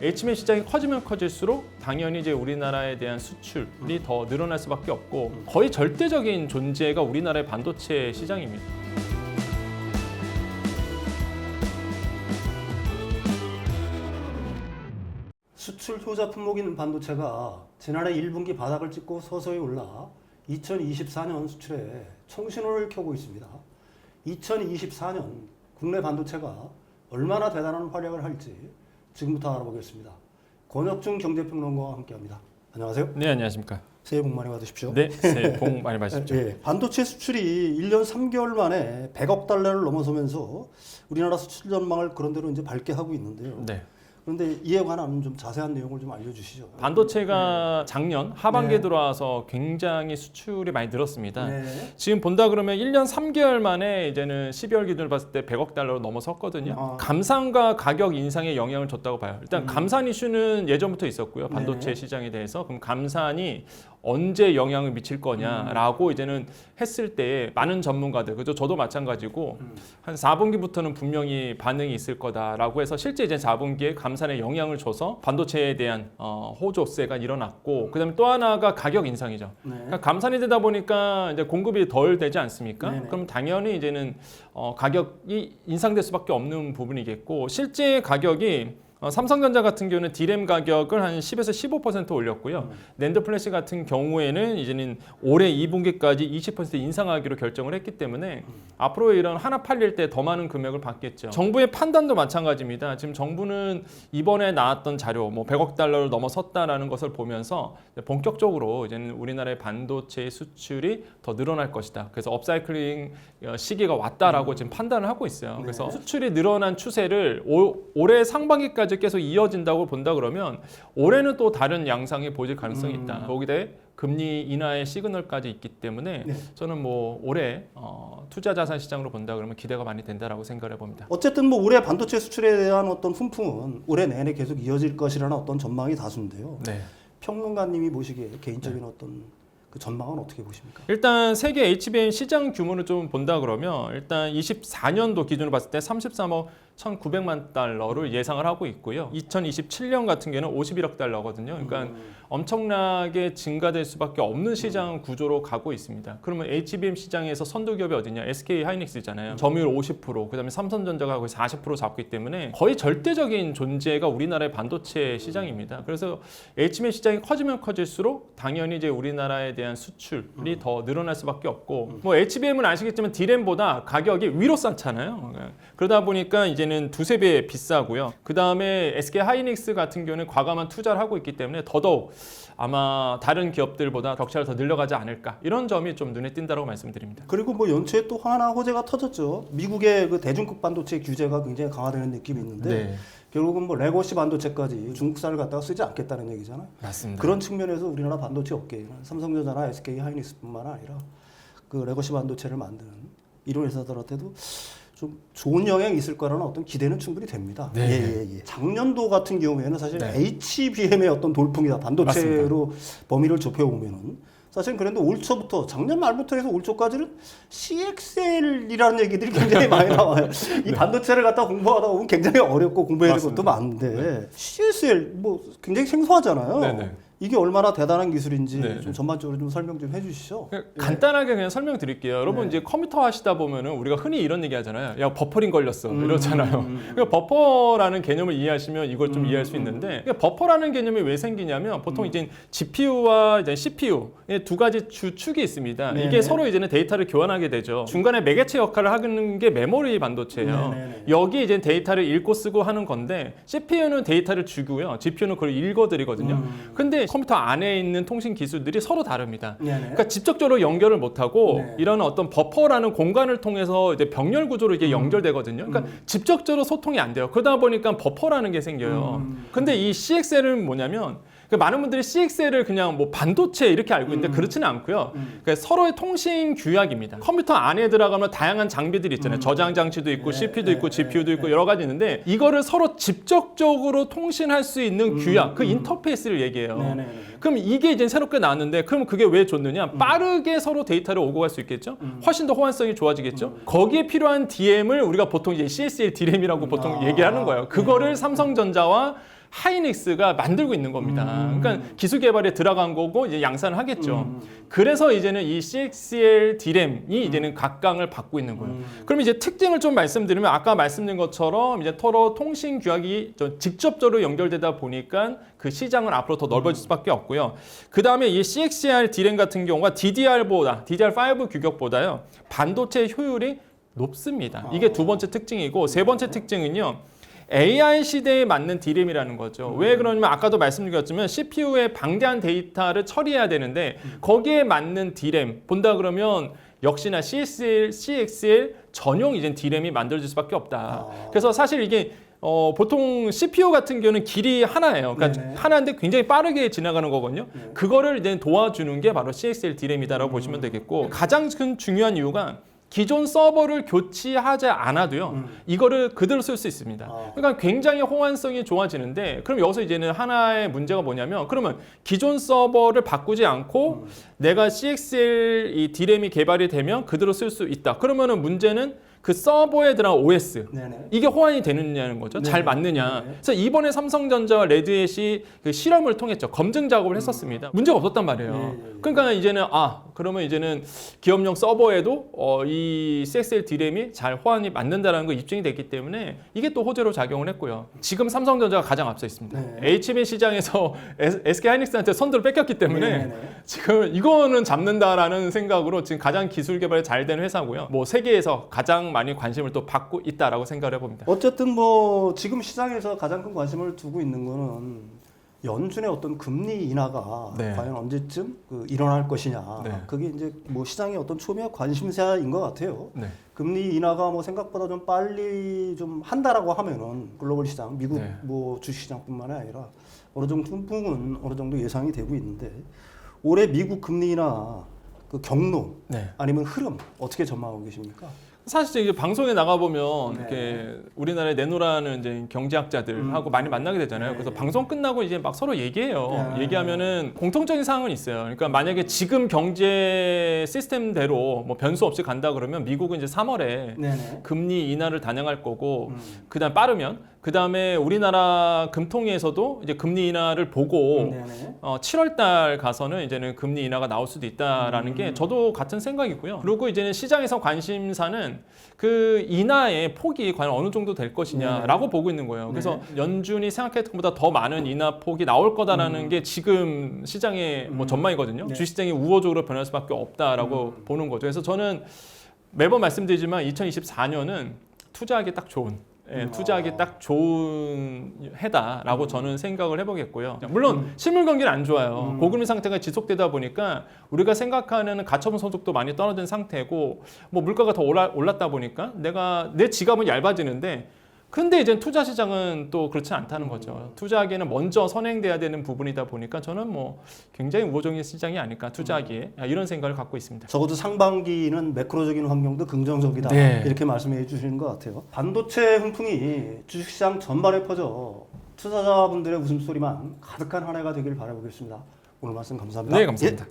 HBM 시장이 커지면 커질수록 당연히 이제 우리나라에 대한 수출이 더 늘어날 수밖에 없고 거의 절대적인 존재가 우리나라의 반도체 시장입니다. 수출 효자 품목인 반도체가 지난해 1분기 바닥을 찍고 서서히 올라 2024년 수출에 총신호를 켜고 있습니다. 2024년 국내 반도체가 얼마나 대단한 활약을 할지 지금부터 알아보겠습니다. 권혁중 경제평론가와 함께합니다. 안녕하세요. 네, 안녕하십니까. 새해 복 많이 받으십시오. 네, 새해 복 많이 받으십시오. 예, 반도체 수출이 1년 3개월 만에 100억 달러를 넘어서면서 우리나라 수출 전망을 그런대로 이제 밝게 하고 있는데요. 네. 그런데 이에 관한 좀 자세한 내용을 좀 알려주시죠. 반도체가 작년 하반기에 네. 들어와서 굉장히 수출이 많이 늘었습니다. 네. 지금 본다 그러면 1년 3개월 만에 이제는 12월 기준으로 봤을 때 100억 달러로 넘어섰거든요. 아. 감산과 가격 인상에 영향을 줬다고 봐요. 일단 감산 이슈는 예전부터 있었고요. 반도체 네. 시장에 대해서. 그럼 감산이 언제 영향을 미칠 거냐라고 이제는 했을 때 많은 전문가들, 그죠? 저도 마찬가지고 한 4분기부터는 분명히 반응이 있을 거다라고 해서 실제 이제 4분기에 감산에 영향을 줘서 반도체에 대한 호조세가 일어났고, 그다음에 또 하나가 가격 인상이죠. 네. 그러니까 감산이 되다 보니까 이제 공급이 덜 되지 않습니까? 네네. 그럼 당연히 이제는 가격이 인상될 수밖에 없는 부분이겠고, 실제 가격이 삼성전자 같은 경우는 D램 가격을 한 10에서 15% 올렸고요. 낸드 플래시 같은 경우에는 이제는 올해 2분기까지 20% 인상하기로 결정을 했기 때문에 앞으로 이런 하나 팔릴 때 더 많은 금액을 받겠죠. 정부의 판단도 마찬가지입니다. 지금 정부는 이번에 나왔던 자료, 뭐 100억 달러를 넘어섰다라는 것을 보면서 본격적으로 이제는 우리나라의 반도체 수출이 더 늘어날 것이다. 그래서 업사이클링 시기가 왔다라고 지금 판단을 하고 있어요. 그래서 수출이 늘어난 추세를 올해 상반기까지 계속 이어진다고 본다 그러면 올해는 또 다른 양상이 보일 가능성이 있다. 거기다 금리 인하의 시그널까지 있기 때문에 네. 저는 뭐 올해 투자 자산 시장으로 본다 그러면 기대가 많이 된다라고 생각을 해봅니다. 어쨌든 뭐 올해 반도체 수출에 대한 어떤 훈풍은 올해 내내 계속 이어질 것이라는 어떤 전망이 다수인데요. 네. 평론가님이 보시기에 개인적인 어떤 그 전망은 어떻게 보십니까? 일단 세계 HBM 시장 규모를 좀 본다 그러면 일단 24년도 기준으로 봤을 때 33억 1,900만 달러를 예상을 하고 있고요. 2027년 같은 경우는 51억 달러거든요. 그러니까 엄청나게 증가될 수밖에 없는 시장 구조로 가고 있습니다. 그러면 HBM 시장에서 선도 기업이 어디냐? SK 하이닉스잖아요. 점유율 50%, 그다음에 삼성전자가 거의 40% 잡기 때문에 거의 절대적인 존재가 우리나라의 반도체 시장입니다. 그래서 HBM 시장이 커지면 커질수록 당연히 이제 우리나라에 대한 수출이 더 늘어날 수밖에 없고, 뭐 HBM은 아시겠지만 D램보다 가격이 위로 쌓잖아요. 그러다 보니까 이제는 두세 배 비싸고요. 그 다음에 SK 하이닉스 같은 경우는 과감한 투자를 하고 있기 때문에 더더욱 아마 다른 기업들보다 격차를 더 늘려가지 않을까, 이런 점이 좀 눈에 띈다고 말씀드립니다. 그리고 뭐 연초에 또 하나 호재가 터졌죠. 미국의 그 대중급 반도체 규제가 굉장히 강화되는 느낌이 있는데 네. 결국은 뭐 레거시 반도체까지 중국산을 갖다가 쓰지 않겠다는 얘기잖아요. 맞습니다. 그런 측면에서 우리나라 반도체 업계에는 삼성전자나 SK 하이닉스뿐만 아니라 그 레거시 반도체를 만드는 이런 회사들한테도 좀 좋은 영향이 있을 거라는 어떤 기대는 충분히 됩니다. 네. 예. 작년도 같은 경우에는 사실 네. HBM의 어떤 돌풍이다. 반도체로 범위를 좁혀보면은 사실 그런데 올 초부터, 작년 말부터 해서 올 초까지는 CXL이라는 얘기들이 굉장히 많이 나와요. 이 반도체를 갖다 공부하다 보면 굉장히 어렵고 공부해야 될 것도 많은데 CXL 뭐 굉장히 생소하잖아요. 네네. 이게 얼마나 대단한 기술인지 네. 좀 전반적으로 좀 설명 좀 해주시죠. 간단하게 그냥 설명드릴게요. 여러분 네. 이제 컴퓨터 하시다 보면은 우리가 흔히 이런 얘기 하잖아요. 야, 버퍼링 걸렸어. 이러잖아요. 그러니까 버퍼라는 개념을 이해하시면 이걸 좀 이해할 수 있는데, 그러니까 버퍼라는 개념이 왜 생기냐면 보통 이제 GPU와 이제 CPU 두 가지 주축이 있습니다. 네네. 이게 서로 이제는 데이터를 교환하게 되죠. 중간에 매개체 역할을 하는 게 메모리 반도체예요. 네네네. 여기 이제 데이터를 읽고 쓰고 하는 건데 CPU는 데이터를 주고요. GPU는 그걸 읽어드리거든요. 근데 컴퓨터 안에 있는 통신 기술들이 서로 다릅니다. 네네. 그러니까 직접적으로 연결을 못하고 네. 이런 어떤 버퍼라는 공간을 통해서 이제 병렬 구조로 이게 연결되거든요. 그러니까 직접적으로 소통이 안 돼요. 그러다 보니까 버퍼라는 게 생겨요. 근데 이 CXL은 뭐냐면, 많은 분들이 CXL을 그냥 뭐 반도체 이렇게 알고 있는데 그렇지는 않고요. 그러니까 서로의 통신 규약입니다. 컴퓨터 안에 들어가면 다양한 장비들이 있잖아요. 저장 장치도 있고 CPU도 있고 GPU도 있고 여러 가지 있는데, 이거를 서로 직접적으로 통신할 수 있는 규약, 그 인터페이스를 얘기해요. 네네. 그럼 이게 이제 새롭게 나왔는데, 그럼 그게 왜 좋느냐? 빠르게 서로 데이터를 오고 갈 수 있겠죠? 훨씬 더 호환성이 좋아지겠죠? 거기에 필요한 DM을 우리가 보통 이제 CXL D램이라고 보통 얘기하는 거예요. 그거를 삼성전자와 하이닉스가 만들고 있는 겁니다. 그러니까 기술 개발에 들어간 거고 이제 양산을 하겠죠. 그래서 이제는 이 CXL D램이 이제는 각광을 받고 있는 거예요. 그럼 이제 특징을 좀 말씀드리면 아까 말씀드린 것처럼 이제 서로 통신 규약이 좀 직접적으로 연결되다 보니까 그 시장은 앞으로 더 넓어질 수밖에 없고요. 그 다음에 이 CXL D램 같은 경우가 DDR5 규격보다요 반도체 효율이 높습니다. 이게 두 번째 특징이고 세 번째 특징은요. AI 시대에 맞는 D램이라는 거죠. 왜 그러냐면 아까도 말씀드렸지만 CPU에 방대한 데이터를 처리해야 되는데 거기에 맞는 D램 본다 그러면 역시나 CXL 전용 이제 D램이 만들어질 수밖에 없다. 그래서 사실 이게 보통 CPU 같은 경우는 길이 하나예요. 그러니까 네네. 하나인데 굉장히 빠르게 지나가는 거거든요. 그거를 이제 도와주는 게 바로 CXL D램이다라고 보시면 되겠고 가장 큰 중요한 이유가 기존 서버를 교체하지 않아도요. 이거를 그대로 쓸 수 있습니다. 그러니까 굉장히 호환성이 좋아지는데 그럼 여기서 이제는 하나의 문제가 뭐냐면 그러면 기존 서버를 바꾸지 않고 내가 CXL 이 D램이 개발이 되면 그대로 쓸 수 있다. 그러면은 문제는 그 서버에 들어간 OS 네네. 이게 호환이 되느냐는 거죠. 잘 맞느냐. 그래서 이번에 삼성전자와 레드햇이 그 실험을 통했죠. 검증 작업을 했었습니다. 문제가 없었단 말이에요. 그러니까 이제는 그러면 이제는 기업용 서버에도 이 CXL D램이 잘 호환이 맞는다라는 거 입증이 됐기 때문에 이게 또 호재로 작용을 했고요. 지금 삼성전자가 가장 앞서 있습니다. HB 시장에서 SK 하이닉스한테 선두를 뺏겼기 때문에 지금 이거는 잡는다라는 생각으로 지금 가장 기술 개발이 잘 된 회사고요. 뭐 세계에서 가장 많이 관심을 또 받고 있다라고 생각을 해봅니다. 어쨌든 뭐 지금 시장에서 가장 큰 관심을 두고 있는 거는 연준의 어떤 금리 인하가 과연 언제쯤 일어날 것이냐. 그게 이제 뭐 시장의 어떤 초미의 관심사인 것 같아요. 금리 인하가 뭐 생각보다 좀 빨리 좀 한다라고 하면은 글로벌 시장, 미국 뭐 주식시장뿐만 아니라 어느 정도 풍은 어느 정도 예상이 되고 있는데 올해 미국 금리 인하 그 경로 아니면 흐름 어떻게 전망하고 계십니까? 사실 이제 방송에 나가 보면 이렇게 우리나라에 내노라는 이제 경제학자들하고 많이 만나게 되잖아요. 그래서 방송 끝나고 이제 막 서로 얘기해요. 얘기하면은 공통적인 사항은 있어요. 그러니까 만약에 지금 경제 시스템대로 뭐 변수 없이 간다 그러면 미국은 이제 3월에 금리 인하를 단행할 거고 그다음 빠르면 그다음에 우리나라 금통위에서도 이제 금리 인하를 보고 7월 달 가서는 이제는 금리 인하가 나올 수도 있다라는 게 저도 같은 생각이고요. 그리고 이제는 시장에서 관심사는 그 인하의 폭이 과연 어느 정도 될 것이냐라고 보고 있는 거예요. 그래서 연준이 생각했던 것보다 더 많은 인하 폭이 나올 거다라는 게 지금 시장의 뭐 전망이거든요. 주식시장이 우호적으로 변할 수밖에 없다라고 보는 거죠. 그래서 저는 매번 말씀드리지만 2024년은 투자하기 딱 좋은 투자하기 딱 좋은 해다라고 저는 생각을 해보겠고요. 물론 실물 경기는 안 좋아요. 고금리 상태가 지속되다 보니까 우리가 생각하는 가처분 소득도 많이 떨어진 상태고 뭐 물가가 더 올랐다 보니까 내 지갑은 얇아지는데 근데 이제 투자 시장은 또 그렇지 않다는 거죠. 투자하기에는 먼저 선행돼야 되는 부분이다 보니까 저는 뭐 굉장히 우호적인 시장이 아닐까 투자하기에 이런 생각을 갖고 있습니다. 적어도 상반기는 매크로적인 환경도 긍정적이다 이렇게 말씀해 주시는 것 같아요. 반도체 훈풍이 주식시장 전반에 퍼져 투자자분들의 웃음소리만 가득한 한 해가 되길 바라보겠습니다. 오늘 말씀 감사합니다. 네, 감사합니다.